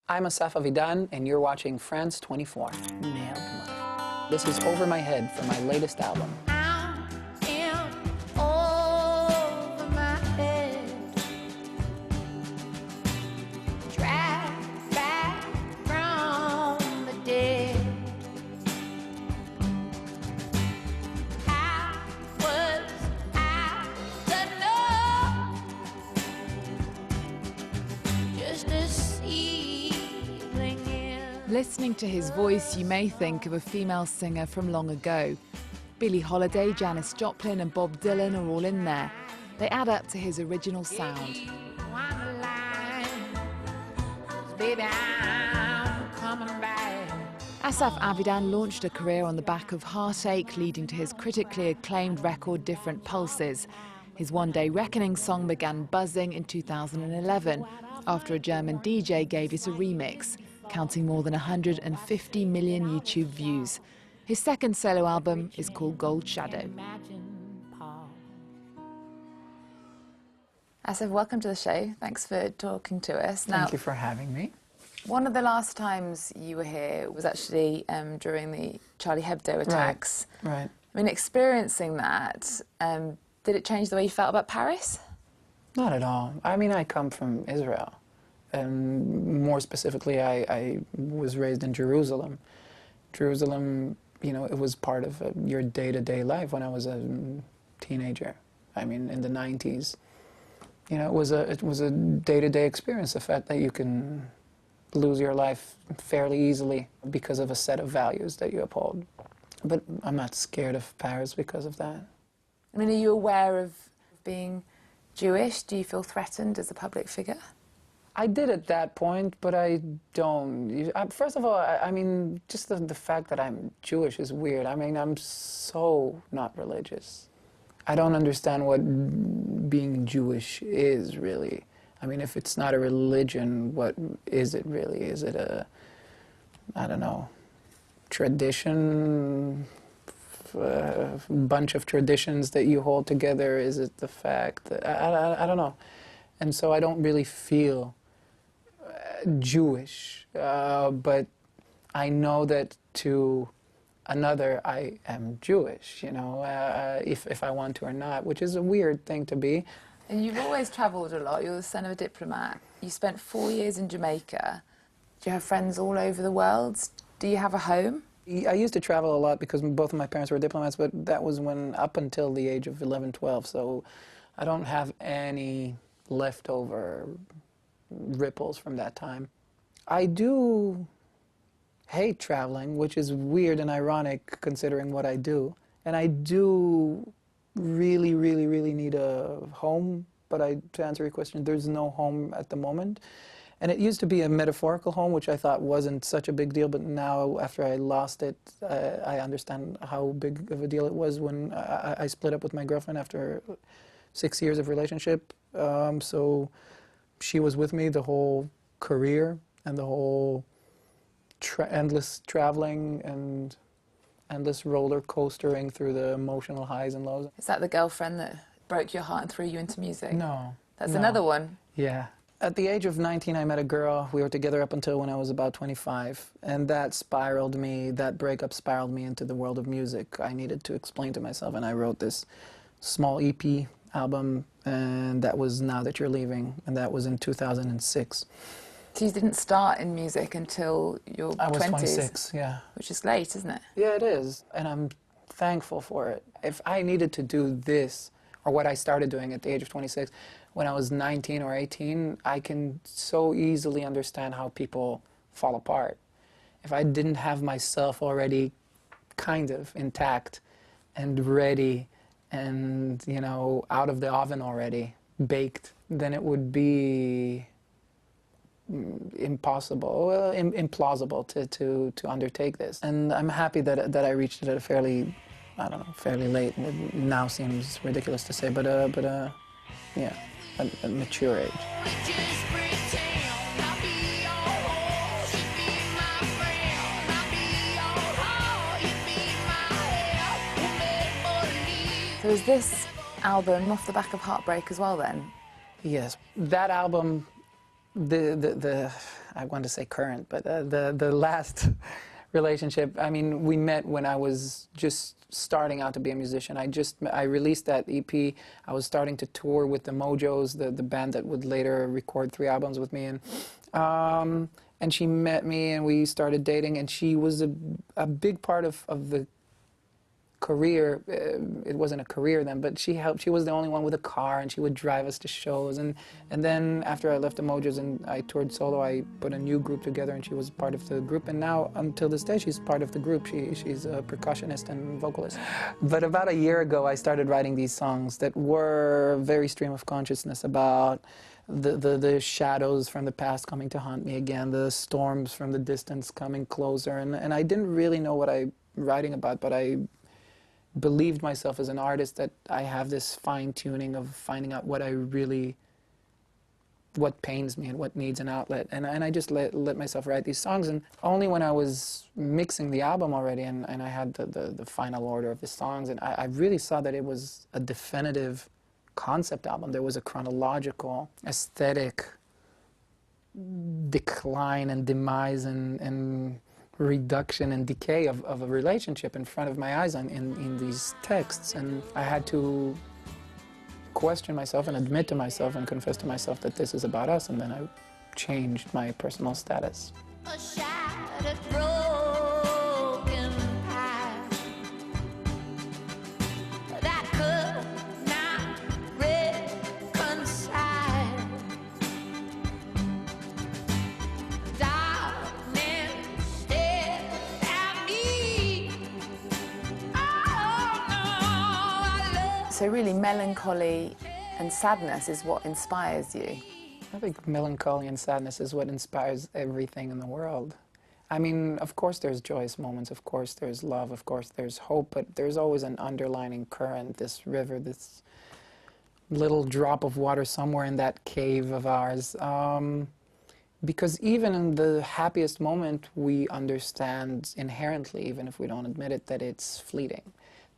I'm Asaf Avidan, and you're watching France 24. Nailed mother. This is Over My Head from my latest album. I am over my head. Dragged back from the dead. I was out to know just a seedling in. Listening to his voice, you may think of a female singer from long ago. Billie Holiday, Janis, Joplin and Bob Dylan are all in there. They add up to his original sound. Baby, I'm coming back. Asaf Avidan launched a career on the back of Heartache, leading to his critically acclaimed record Different Pulses. His One Day Reckoning song began buzzing in 2011 after a German DJ gave it a remix, counting more than 150 million YouTube views. His second solo album is called Gold Shadow. Asaf, welcome to the show. Thanks for talking to us. Thank you for having me. One of the last times you were here was actually during the Charlie Hebdo attacks. Right. I mean, experiencing that, did it change the way you felt about Paris? Not at all. I mean, I come from Israel. And more specifically, I was raised in Jerusalem. Jerusalem, you know, it was part of your day-to-day life when I was a teenager. I mean, in the 90s. You know, it was a day-to-day experience, the fact that you can lose your life fairly easily because of a set of values that you uphold. But I'm not scared of Paris because of that. I mean, are you aware of being Jewish? Do you feel threatened as a public figure? I did at that point, but I don't. First of all, I mean, just the fact that I'm Jewish is weird. I mean, I'm so not religious. I don't understand what being Jewish is, really. I mean, if it's not a religion, what is it really? Is it a, I don't know, tradition, a bunch of traditions that you hold together? Is it the fact that, I don't know. And so I don't really feel Jewish, but I know that to another I am Jewish, you know, if I want to or not, which is a weird thing to be. And you've always travelled a lot. You're the son of a diplomat. You spent 4 years in Jamaica. Do you have friends all over the world? Do you have a home? I used to travel a lot because both of my parents were diplomats, but that was when, up until the age of 11, 12, so I don't have any leftover ripples from that time. I do hate traveling, which is weird and ironic considering what I do. And I do really, really, really need a home, but to answer your question, there's no home at the moment. And it used to be a metaphorical home, which I thought wasn't such a big deal, but now, after I lost it, I understand how big of a deal it was when I split up with my girlfriend after 6 years of relationship. So she was with me the whole career and the whole endless traveling and endless roller coastering through the emotional highs and lows. Is that the girlfriend that broke your heart and threw you into music? No. That's another one. Yeah. At the age of 19, I met a girl. We were together up until when I was about 25. And that spiraled me, that breakup spiraled me into the world of music. I needed to explain to myself, and I wrote this small EP album, and that was Now That You're Leaving, and that was in 2006. So you didn't start in music until your 20s? I was 26, yeah. Which is late, isn't it? Yeah, it is, and I'm thankful for it. If I needed to do this, or what I started doing at the age of 26, when I was 19 or 18, I can so easily understand how people fall apart. If I didn't have myself already kind of intact and ready and, you know, out of the oven already, baked, then it would be impossible, implausible to undertake this. And I'm happy that I reached it at a fairly, I don't know, fairly late. It now seems ridiculous to say, but yeah, a mature age. So is this album off the back of Heartbreak as well then? Yes, that album, the I want to say current, but the last relationship, I mean, we met when I was just starting out to be a musician. I released that EP. I was starting to tour with the Mojos, the band that would later record 3 albums with me, and she met me and we started dating, and she was a big part of the career. It wasn't a career then, but she helped. She was the only one with a car, and she would drive us to shows. And then after I left the Mojos and I toured solo, I put a new group together, and she was part of the group. And now, until this day, she's part of the group. She's a percussionist and vocalist. But about a year ago, I started writing these songs that were very stream of consciousness about the shadows from the past coming to haunt me again, the storms from the distance coming closer. And I didn't really know what I'm writing about, but I believed myself as an artist that I have this fine-tuning of finding out what pains me and what needs an outlet. And I just let myself write these songs. And only when I was mixing the album already and I had the final order of the songs, and I really saw that it was a definitive concept album. There was a chronological, aesthetic decline and demise and reduction and decay of a relationship in front of my eyes in these texts, and I had to question myself and admit to myself and confess to myself that this is about us, and then I changed my personal status. A shattered, broken past that could not reconcile. Darkness stared at me. Oh no, I love. So really, melancholy and sadness is what inspires you. I think melancholy and sadness is what inspires everything in the world. I mean, of course there's joyous moments, of course there's love, of course there's hope, but there's always an underlining current, this river, this little drop of water somewhere in that cave of ours. Because even in the happiest moment, we understand inherently, even if we don't admit it, that it's fleeting.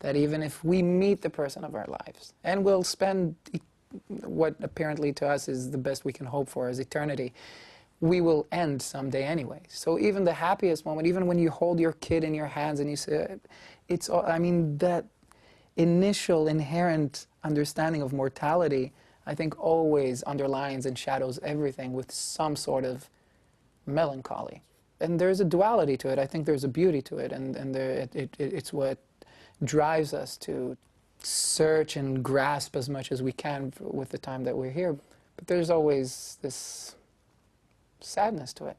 That even if we meet the person of our lives, and we'll spend what apparently to us is the best we can hope for as eternity, we will end someday anyway. So even the happiest moment, even when you hold your kid in your hands and you say, it's all, I mean, that initial inherent understanding of mortality, I think always underlines and shadows everything with some sort of melancholy. And there's a duality to it. I think there's a beauty to it, and it's what drives us to search and grasp as much as we can with the time that we're here. But there's always this sadness to it.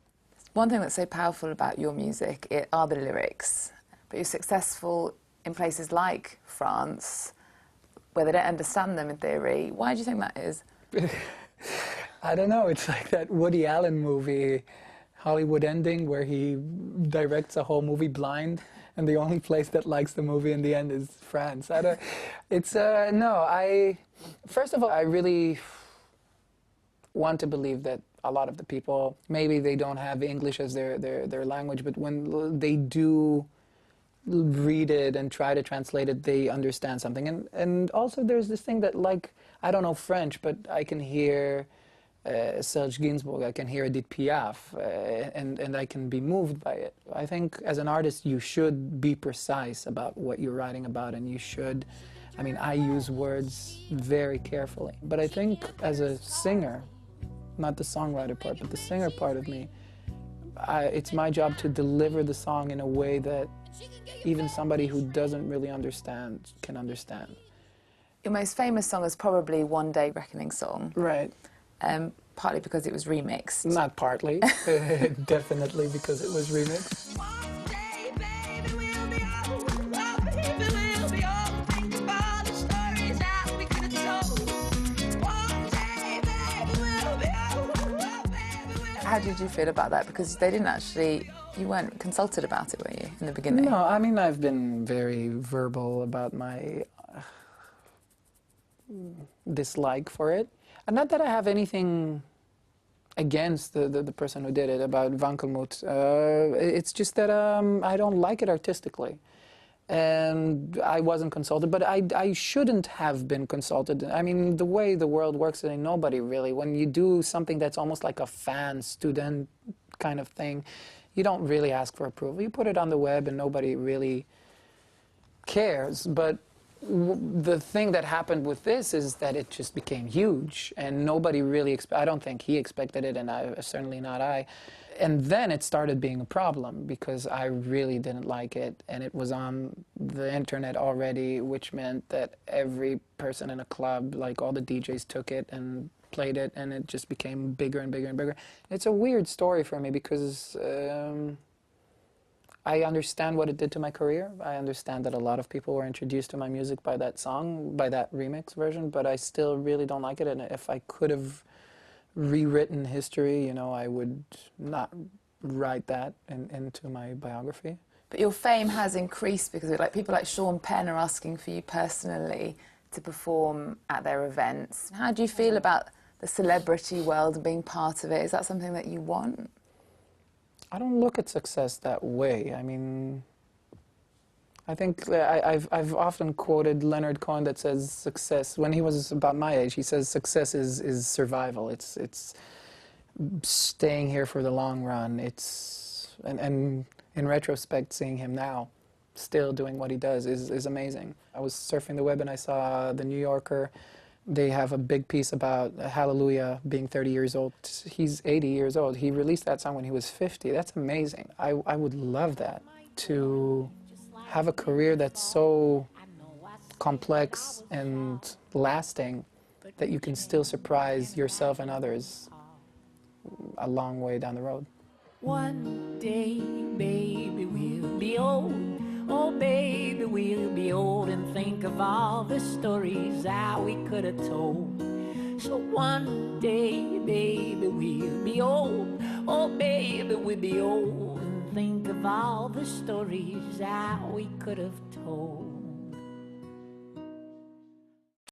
One thing that's so powerful about your music are the lyrics. But you're successful in places like France, where they don't understand them in theory. Why do you think that is? I don't know. It's like that Woody Allen movie, Hollywood Ending, where he directs a whole movie blind, and the only place that likes the movie in the end is France. First of all, I really want to believe that a lot of the people, maybe they don't have English as their language, but when they do read it and try to translate it, they understand something. And also there's this thing that, like, I don't know French, but I can hear Serge Gainsbourg, I can hear Edith Piaf, and I can be moved by it. I think as an artist you should be precise about what you're writing about, and you should, I mean, I use words very carefully. But I think as a singer, not the songwriter part, but the singer part of me, it's my job to deliver the song in a way that even somebody who doesn't really understand can understand. Your most famous song is probably One Day Reckoning Song. Right. Partly because it was remixed. Not partly, definitely because it was remixed. One day, baby, we'll be old. Oh, baby, we'll be old. Think of all the stories that we could have told. One day, baby, we'll be old. Oh, baby, we'll How did you feel about that? Because they didn't actually, you weren't consulted about it, were you, in the beginning? No, I mean, I've been very verbal about my dislike for it. And not that I have anything against the person who did it, about Wankelmoed. It's just that I don't like it artistically. And I wasn't consulted, but I shouldn't have been consulted. I mean, the way the world works, nobody really, when you do something that's almost like a fan-student kind of thing, you don't really ask for approval. You put it on the web and nobody really cares. But the thing that happened with this is that it just became huge, and nobody really I don't think he expected it, and certainly not I. And then it started being a problem because I really didn't like it, and it was on the internet already, which meant that every person in a club, like all the DJs, took it and played it, and it just became bigger and bigger and bigger. It's a weird story for me because I understand what it did to my career. I understand that a lot of people were introduced to my music by that song, by that remix version, but I still really don't like it. And if I could have rewritten history, you know, I would not write that into my biography. But your fame has increased because of it. Like people like Sean Penn are asking for you personally to perform at their events. How do you feel about the celebrity world and being part of it? Is that something that you want? I don't look at success that way. I mean, I think I've often quoted Leonard Cohen that says success, when he was about my age, he says success is survival. It's staying here for the long run. And in retrospect, seeing him now still doing what he does is amazing. I was surfing the web and I saw the New Yorker. They have a big piece about Hallelujah being 30 years old. He's 80 years old. He released that song when he was 50. That's amazing. I would love that, to have a career that's so complex and lasting that you can still surprise yourself and others a long way down the road. One day, baby, we'll be old. Oh, baby, we'll be old and think of all the stories that we could have told. So one day, baby, we'll be old. Oh, baby, we'll be old and think of all the stories that we could have told.